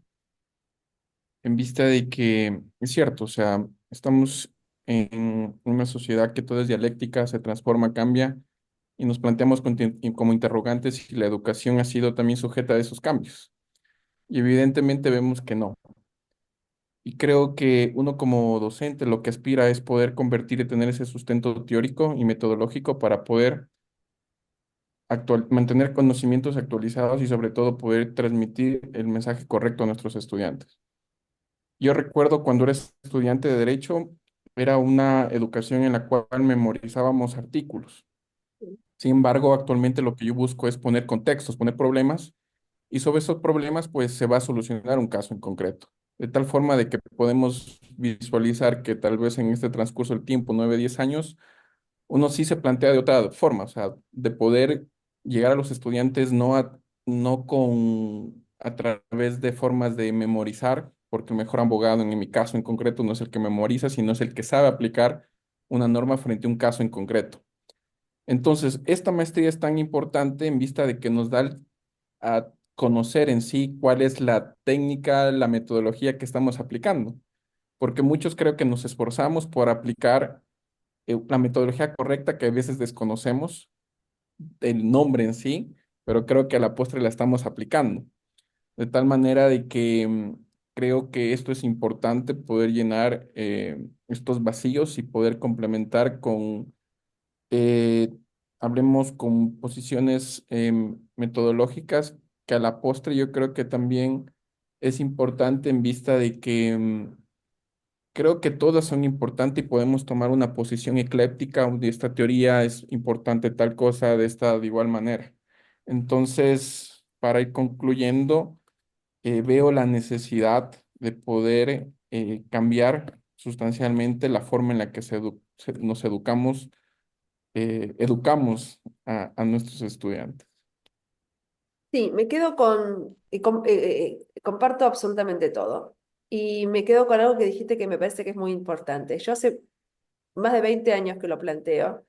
en vista de que es cierto, o sea, estamos en una sociedad que todo es dialéctica, se transforma, cambia, y nos planteamos como interrogantes si la educación ha sido también sujeta a esos cambios. Y evidentemente vemos que no. Y creo que uno como docente lo que aspira es poder convertir y tener ese sustento teórico y metodológico para poder mantener conocimientos actualizados y sobre todo poder transmitir el mensaje correcto a nuestros estudiantes. Yo recuerdo cuando era estudiante de Derecho, era una educación en la cual memorizábamos artículos. Sin embargo, actualmente lo que yo busco es poner contextos, poner problemas, y sobre esos problemas, pues se va a solucionar un caso en concreto. de tal forma de que podemos visualizar que tal vez en este transcurso del tiempo, 9, 10 años, uno sí se plantea de otra forma, o sea, de poder llegar a los estudiantes no a través de formas de memorizar, porque el mejor abogado, en mi caso en concreto, no es el que memoriza, sino es el que sabe aplicar una norma frente a un caso en concreto. Entonces, esta maestría es tan importante en vista de que nos da a conocer en sí cuál es la técnica, la metodología que estamos aplicando, porque muchos creo que nos esforzamos por aplicar la metodología correcta que a veces desconocemos el nombre en sí, pero creo que a la postre la estamos aplicando. De tal manera de que creo que esto es importante, poder llenar estos vacíos y poder complementar con, eh, hablemos con posiciones metodológicas que a la postre yo creo que también es importante en vista de que creo que todas son importantes y podemos tomar una posición ecléptica, de esta teoría es importante tal cosa, de esta de igual manera. Entonces, para ir concluyendo, veo la necesidad de poder cambiar sustancialmente la forma en la que nos educamos a nuestros estudiantes. Sí, me quedo comparto absolutamente todo. Y me quedo con algo que dijiste que me parece que es muy importante. Yo hace más de 20 años que lo planteo,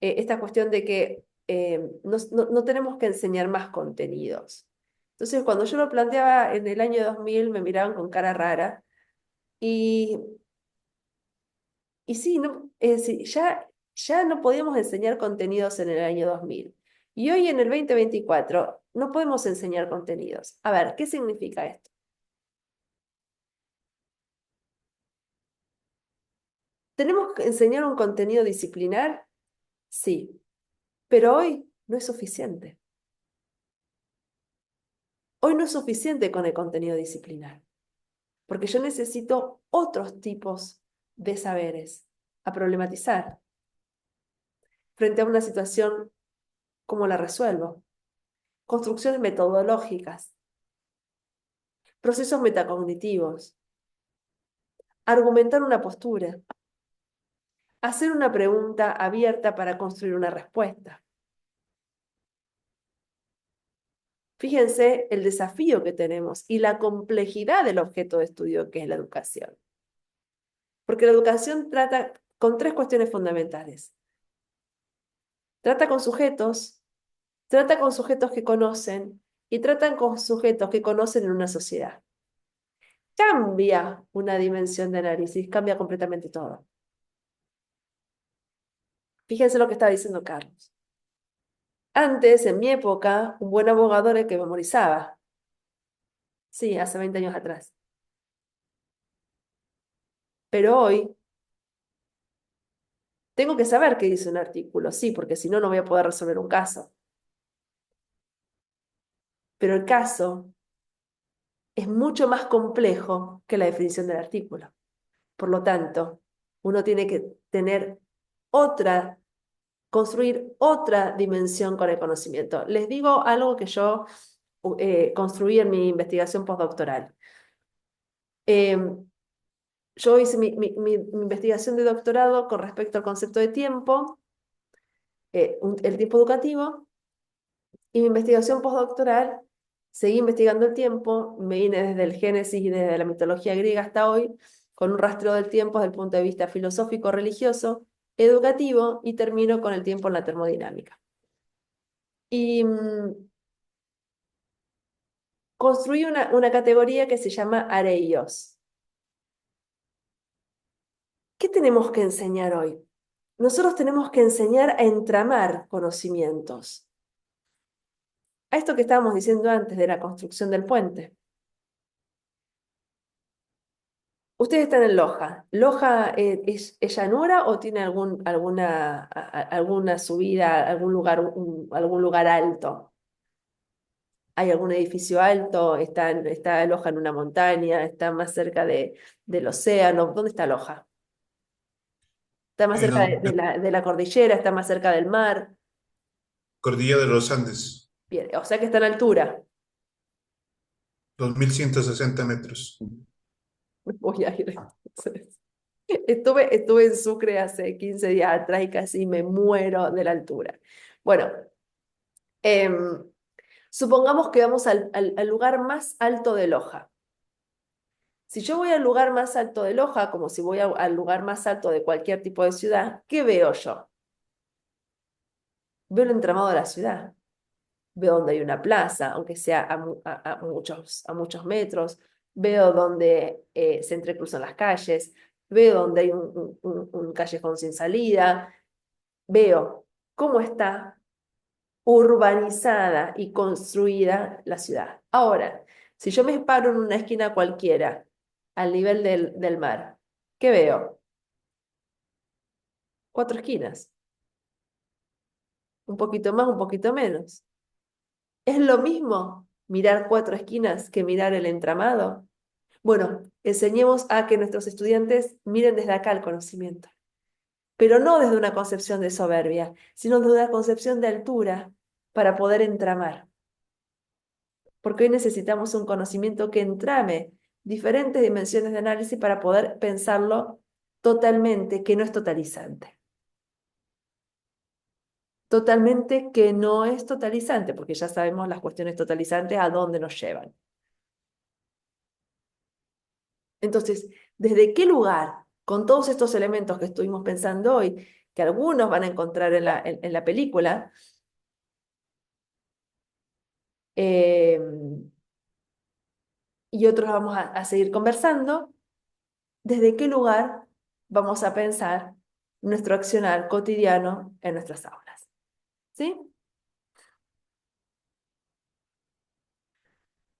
esta cuestión de que no tenemos que enseñar más contenidos. Entonces, cuando yo lo planteaba en el año 2000, me miraban con cara rara. Y, y sí, no, es decir, ya no podíamos enseñar contenidos en el año 2000. Y hoy en el 2024 no podemos enseñar contenidos. A ver, ¿qué significa esto? ¿Tenemos que enseñar un contenido disciplinar? Sí, pero hoy no es suficiente. Hoy no es suficiente con el contenido disciplinar, porque yo necesito otros tipos de saberes a problematizar frente a una situación. ¿Cómo la resuelvo? Construcciones metodológicas, procesos metacognitivos, argumentar una postura, hacer una pregunta abierta para construir una respuesta. Fíjense el desafío que tenemos y la complejidad del objeto de estudio que es la educación. Porque la educación trata con tres cuestiones fundamentales. Trata con sujetos que conocen y tratan con sujetos que conocen en una sociedad. Cambia una dimensión de análisis, cambia completamente todo. Fíjense lo que estaba diciendo Carlos. Antes, en mi época, un buen abogado era el que memorizaba. Sí, hace 20 años atrás. Pero hoy tengo que saber qué dice un artículo, sí, porque si no, no voy a poder resolver un caso. Pero el caso es mucho más complejo que la definición del artículo. Por lo tanto, uno tiene que tener otra, construir otra dimensión con el conocimiento. Les digo algo que yo construí en mi investigación postdoctoral. Yo hice mi investigación de doctorado con respecto al concepto de tiempo, el tiempo educativo, y mi investigación postdoctoral, seguí investigando el tiempo, me vine desde el Génesis y desde la mitología griega hasta hoy, con un rastreo del tiempo desde el punto de vista filosófico, religioso, educativo, y termino con el tiempo en la termodinámica. Y construí una categoría que se llama areios. ¿Qué tenemos que enseñar hoy? Nosotros tenemos que enseñar a entramar conocimientos. A esto que estábamos diciendo antes de la construcción del puente. Ustedes están en Loja. ¿Loja es llanura o tiene alguna subida, algún lugar alto? ¿Hay algún edificio alto? ¿Está Loja en una montaña? ¿Está más cerca del océano? ¿Dónde está Loja? ¿Está más En cerca la de la cordillera? ¿Está más cerca del mar? cordillera de los Andes, Bien, o sea que está en altura. 2160 metros. me voy a ir. Entonces, estuve en Sucre hace 15 días atrás y casi me muero de la altura. Bueno, em, supongamos que vamos al lugar más alto de Loja. Si yo voy al lugar más alto de Loja, como si voy al lugar más alto de cualquier tipo de ciudad, ¿qué veo yo? Veo el entramado de la ciudad. Veo donde hay una plaza, aunque sea a muchos metros. Veo donde se entrecruzan las calles. Veo donde hay un callejón sin salida. Veo cómo está urbanizada y construida la ciudad. Ahora, si yo me paro en una esquina cualquiera, al nivel del mar, ¿qué veo? 4 esquinas, un poquito más, un poquito menos. ¿Es lo mismo mirar 4 esquinas que mirar el entramado? Bueno, enseñemos a que nuestros estudiantes miren desde acá el conocimiento, pero no desde una concepción de soberbia, sino desde una concepción de altura para poder entramar. Porque hoy necesitamos un conocimiento que entrame diferentes dimensiones de análisis para poder pensarlo totalmente, que no es totalizante. Totalmente que no es totalizante, porque ya sabemos las cuestiones totalizantes a dónde nos llevan. Entonces, ¿desde qué lugar, con todos estos elementos que estuvimos pensando hoy, que algunos van a encontrar en la película, eh, y otros vamos a seguir conversando, ¿desde qué lugar vamos a pensar nuestro accionar cotidiano en nuestras aulas? ¿Sí?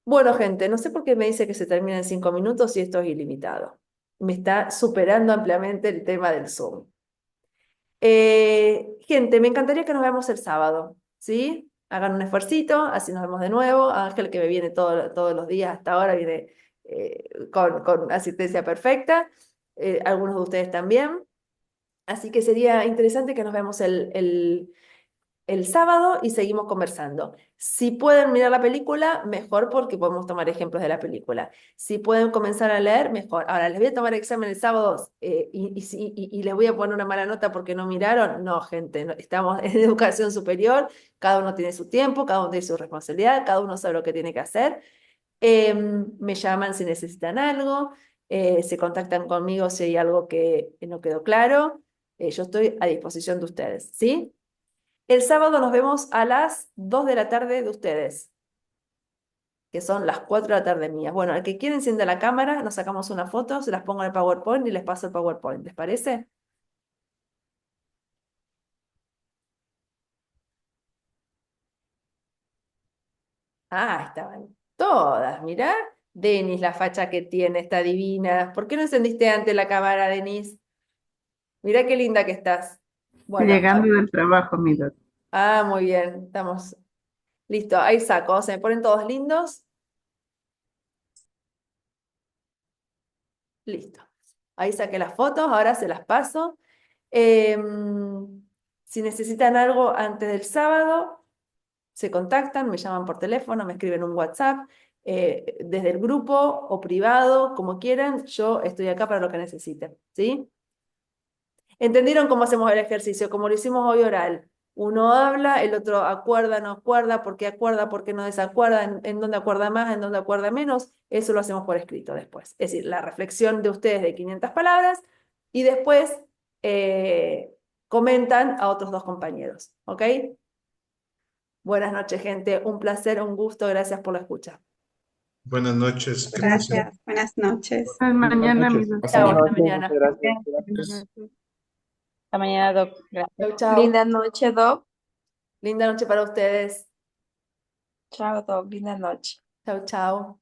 Bueno, gente, no sé por qué me dice que se termina en 5 minutos y esto es ilimitado. Me está superando ampliamente el tema del Zoom. Gente, me encantaría que nos veamos el sábado, ¿sí? Hagan un esfuercito, así nos vemos de nuevo. Ángel, que me viene todos los días hasta ahora, viene con asistencia perfecta. Algunos de ustedes también. Así que sería interesante que nos veamos el sábado y seguimos conversando. Si pueden mirar la película, mejor porque podemos tomar ejemplos de la película. Si pueden comenzar a leer, mejor. Ahora, les voy a tomar examen el sábado y les voy a poner una mala nota porque no miraron. No, gente, estamos en educación superior, cada uno tiene su tiempo, cada uno tiene su responsabilidad, cada uno sabe lo que tiene que hacer. Me llaman si necesitan algo, se contactan conmigo si hay algo que no quedó claro. Yo estoy a disposición de ustedes, ¿sí? El sábado nos vemos a las 2 de la tarde de ustedes, que son las 4 de la tarde mías. Bueno, al que quiera enciende la cámara, nos sacamos una foto, se las pongo en el PowerPoint y les paso el PowerPoint. ¿Les parece? Ah, estaban todas, mirá. Denis, la facha que tiene, está divina. ¿Por qué no encendiste antes la cámara, Denis? Mirá qué linda que estás. Bueno, Llegando del trabajo, mi doctor. muy bien, estamos. Listo, ahí saco. Se me ponen todos lindos. Listo. Ahí saqué las fotos, ahora se las paso. Si necesitan algo antes del sábado, se contactan, me llaman por teléfono, me escriben un WhatsApp, desde el grupo o privado, como quieran, yo estoy acá para lo que necesiten, ¿sí? ¿Entendieron cómo hacemos el ejercicio? Como lo hicimos hoy oral. Uno habla, el otro acuerda, no acuerda, por qué no desacuerda, en dónde acuerda más, en dónde acuerda menos. Eso lo hacemos por escrito después. Es decir, la reflexión de ustedes de 500 palabras y después comentan a otros 2 compañeros. ¿Ok? Buenas noches, gente. Un placer, un gusto. Gracias por la escucha. Buenas noches, que pasen. Gracias, buenas noches. Hasta mañana, mi noches. doctor. Hasta Chao, mañana. hasta mañana. Gracias. Hasta mañana, Doc. Gracias. Chau, chau. Linda noche, Doc. Linda noche para ustedes. Chao, Doc. Linda noche. Chau, chau.